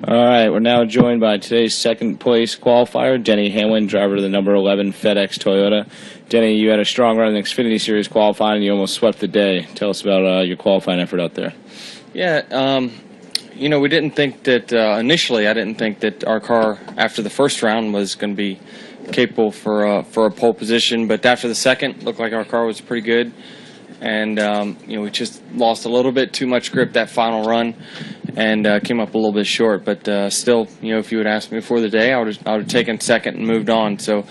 All right, we're now joined by today's second place qualifier, Denny Hamlin, driver of the number 11 FedEx Toyota. Denny, you had a strong run in the Xfinity Series qualifying, and you almost swept the day. Tell us about your qualifying effort out there. Yeah, we didn't think that initially. I didn't think that our car after the first round was going to be capable for a pole position, but after the second, looked like our car was pretty good. And we just lost a little bit too much grip that final run, and came up a little bit short. But still, if you would ask me before the day, I would have taken second and moved on. So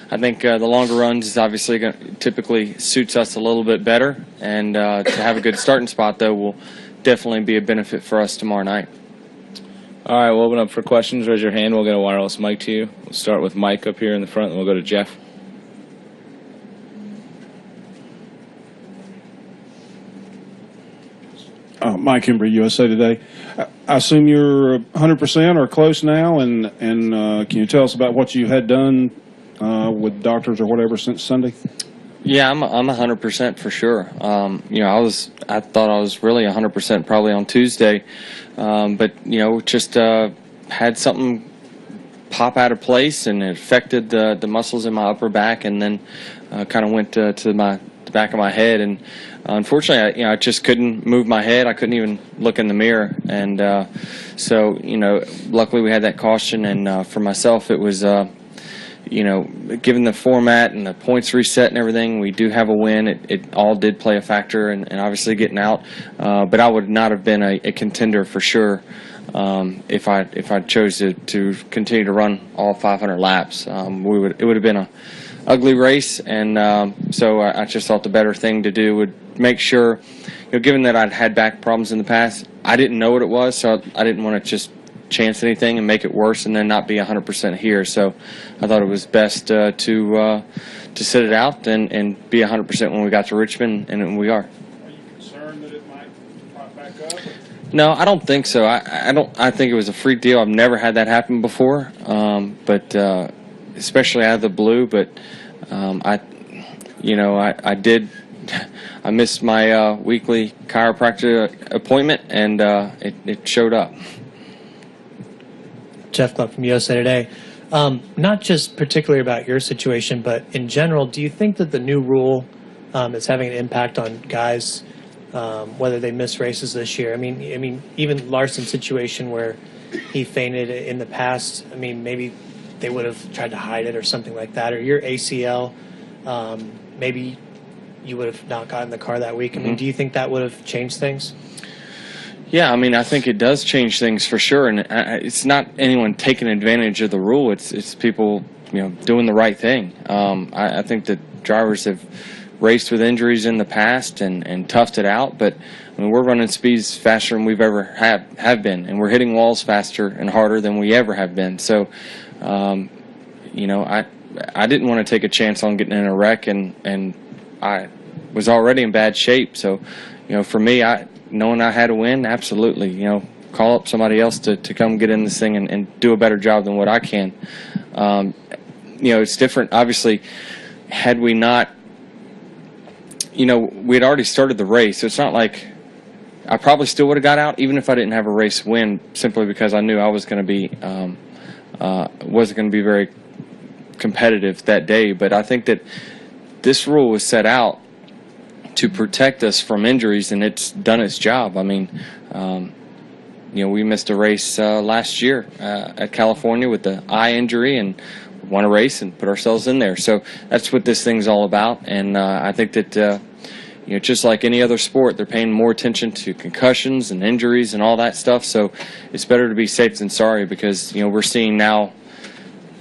I think the longer runs is obviously typically suits us a little bit better, and to have a good starting spot though will definitely be a benefit for us tomorrow night. All right, we'll open up for questions. Raise your hand. We'll get a wireless mic to you. We'll start with Mike up here in the front, and we'll go to Jeff. Mike Embry, USA Today. I assume you're 100% or close now, and can you tell us about what you had done with doctors or whatever since Sunday? Yeah, I'm 100% for sure. I thought I was really 100% probably on Tuesday, but just had something pop out of place, and it affected the muscles in my upper back, and then kind of went to the back of my head, and unfortunately, I just couldn't move my head. I couldn't even look in the mirror, and so luckily we had that caution. And for myself, it was given the format and the points reset and everything, we do have a win. It all did play a factor, and obviously getting out. But I would not have been a contender for sure if I chose to continue to run all 500 laps. It would have been a ugly race, and so I just thought the better thing to do would make sure, given that I'd had back problems in the past, I didn't know what it was, so I didn't want to just chance anything and make it worse and then not be 100% here. So I thought it was best to sit it out and be 100% when we got to Richmond, and we are. Are you concerned that it might pop back up? No, I don't think so. I think it was a freak deal. I've never had that happen before, but especially out of the blue. But I missed my weekly chiropractor appointment, and it showed up. Jeff Club from USA Today. Not just particularly about your situation, but in general, do you think that the new rule is having an impact on guys, whether they miss races this year? I mean, even Larson's situation where he fainted in the past, maybe they would have tried to hide it or something like that. Or your ACL, maybe you would have not gotten the car that week. Do you think that would have changed things? Yeah, I think it does change things for sure, and it's not anyone taking advantage of the rule. It's people, doing the right thing. I think that drivers have raced with injuries in the past and toughed it out, but we're running speeds faster than we've ever have been, and we're hitting walls faster and harder than we ever have been. So, I didn't want to take a chance on getting in a wreck, and I was already in bad shape. So, for me, knowing I had to win, absolutely, call up somebody else to come get in this thing and do a better job than what I can. It's different. Obviously, had we not, we had already started the race, so it's not like I probably still would have got out, even if I didn't have a race win, simply because I knew I was going to be, wasn't going to be very competitive that day. But I think that this rule was set out to protect us from injuries, and it's done its job. We missed a race last year at California with the eye injury, and won a race and put ourselves in there. So that's what this thing's all about. And I think that just like any other sport, they're paying more attention to concussions and injuries and all that stuff. So it's better to be safe than sorry, because we're seeing now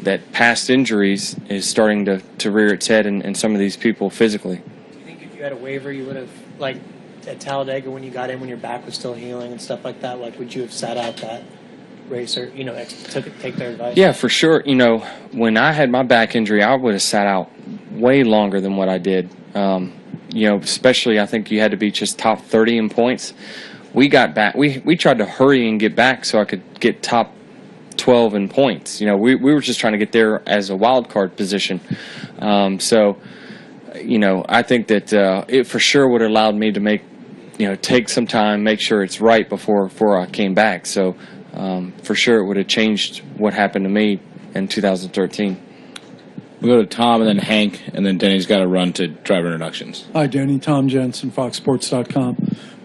that past injuries is starting to rear its head in some of these people physically. If you had a waiver, you would have, like at Talladega when you got in, when your back was still healing and stuff like that, would you have sat out that race or, take their advice? Yeah, for sure. When I had my back injury, I would have sat out way longer than what I did. Especially I think you had to be just top 30 in points. We got back. We tried to hurry and get back so I could get top 12 in points. We were just trying to get there as a wild card position. I think that it for sure would have allowed me to make take some time, make sure it's right before I came back. So for sure it would have changed what happened to me in 2013. We'll go to Tom and then Hank, and then Denny's got to run to driver introductions. Hi, Denny. Tom Jensen, FoxSports.com.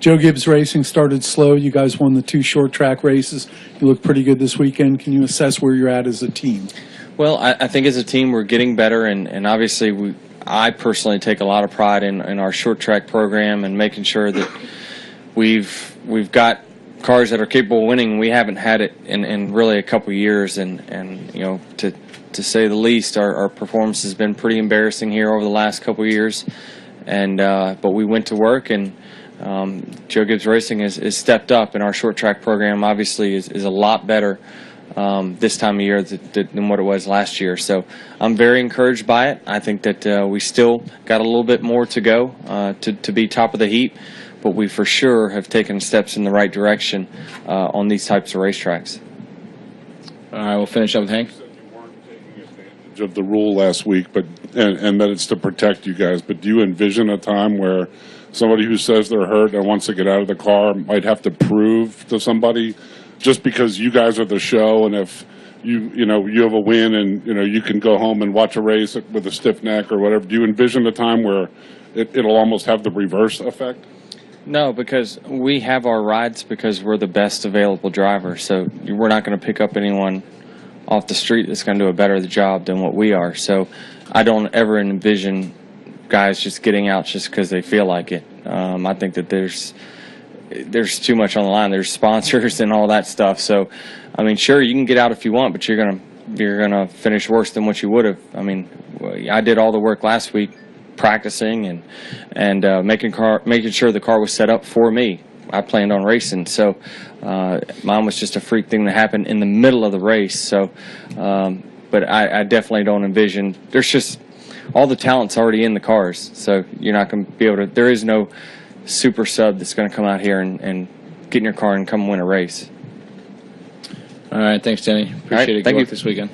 Joe Gibbs Racing started slow. You guys won the 2 short track races. You look pretty good this weekend. Can you assess where you're at as a team? Well, I think as a team we're getting better, and obviously I personally take a lot of pride in our short track program and making sure that we've got cars that are capable of winning. We haven't had it in really a couple of years, and to say the least, our performance has been pretty embarrassing here over the last couple of years. And but we went to work, and Joe Gibbs Racing has stepped up, and our short track program obviously is a lot better this time of year than what it was last year. So I'm very encouraged by it. I think that we still got a little bit more to go to be top of the heap, but we for sure have taken steps in the right direction on these types of racetracks. All right, we'll finish up with Hank. Of the rule last week, but and that it's to protect you guys. But do you envision a time where somebody who says they're hurt and wants to get out of the car might have to prove to somebody just because you guys are the show, and if you have a win and you can go home and watch a race with a stiff neck or whatever? Do you envision a time where it'll almost have the reverse effect? No, because we have our rides because we're the best available driver. So we're not going to pick up anyone off the street that's going to do a better job than what we are. So I don't ever envision guys just getting out just because they feel like it. I think that there's too much on the line. There's sponsors and all that stuff. So, I mean, sure, you can get out if you want, but you're gonna finish worse than what you would have. I mean, I did all the work last week practicing and making sure the car was set up for me. I planned on racing, so mine was just a freak thing that happened in the middle of the race. So, but I definitely don't envision. There's just all the talent's already in the cars, so you're not going to be able to. There is no super sub that's going to come out here and get in your car and come win a race. All right, thanks, Denny. Appreciate it. Good Thank luck you this weekend.